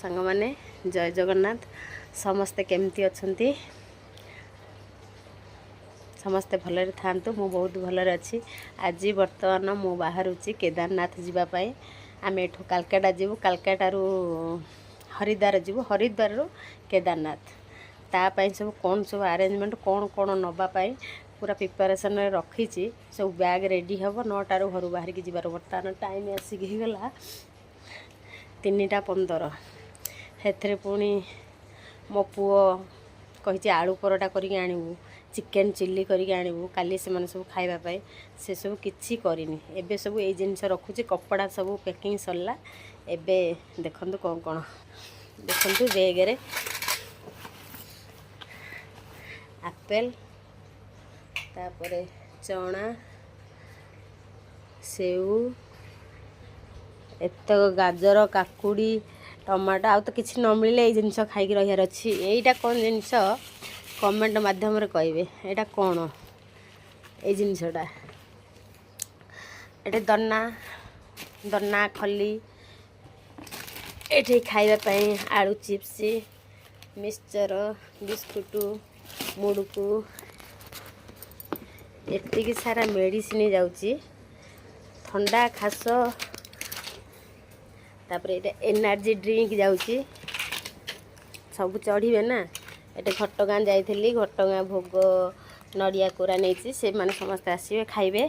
सांग माने जय जगन्नाथ समस्ते केमती अच्छी समस्ते भलरे थांतु मु बहुत भलरे अच्छी आज बर्तमान मु बाहर केदारनाथ जीवाई आम एठू कालकाटा जीवु कालकाटा हरिद्वार जीवु हरिद्वार केदारनाथ तापाई सब कौन सब अरेंजमेंट कौन कौन नापी पूरा प्रिपेरेसन रखी सब बैग रेडी हम 9टार घर बाहर की जीवार बर्तमान टाइम आसिक गला 3टा 15 हेथरे पुणी मो पुओ कही आलू परोटा करके आणबू चिकेन चिल्ली करके आणबू काली से सब खाइबापी से सब किसी करनी एबे सब ये जिनस रखुची कपड़ा सब पैकिंग सरला एबे देखंतु कौन कौन देखंतु बेगरे आपेल तापरे चना सेऊ एत गाजर काकुड़ी टमाटो आउ तो किसी न मिले ये जिनस खाई रहार अच्छी यहीटा कौन जिनस कमेंट माध्यम कहे यहाँ कौन ये जिनसटा ये दना दना खली ये खाइबापी आलू चिप्स मिक्सचर बिस्कुट मुड़कू एतिक सारा मेडिसिन जाऊँगी ठंडा खास तापर ये एनर्जी ड्रिंक जाऊँगी सब चढ़े ना ये घटगाँ जाइली घटगाँ भोग नड़िया कोरा नहीं से माने समस्ते आसवे खाइबे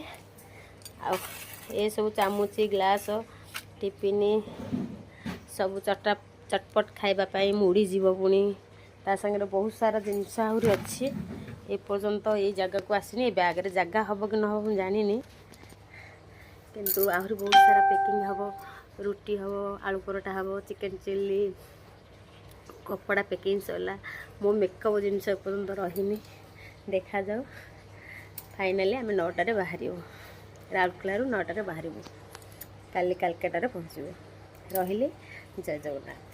आ ये सब चामुची ग्लास टिफिन सब चटपट खाइबापी मुड़ी जीव पुणी ता संगे बहुत सारा जिनस आहरी अच्छी ए पर्यंत ये जगह को आसनी बैग रे जगह हम कि न हम जानी किंतु आहरी बहुत सारा पैकिंग हम रुटी हम आलू परोटा हम चिकेन चिल्ली कपड़ा पैकिंग सरला मो मेकअप जिनस एपर्यंत रहीनी देखा जाऊ फाइनाली आम 9टार बाहर राउरकेला 9टार बाहर काली कालकाटा पहुँचबू रही जय जगन्नाथ।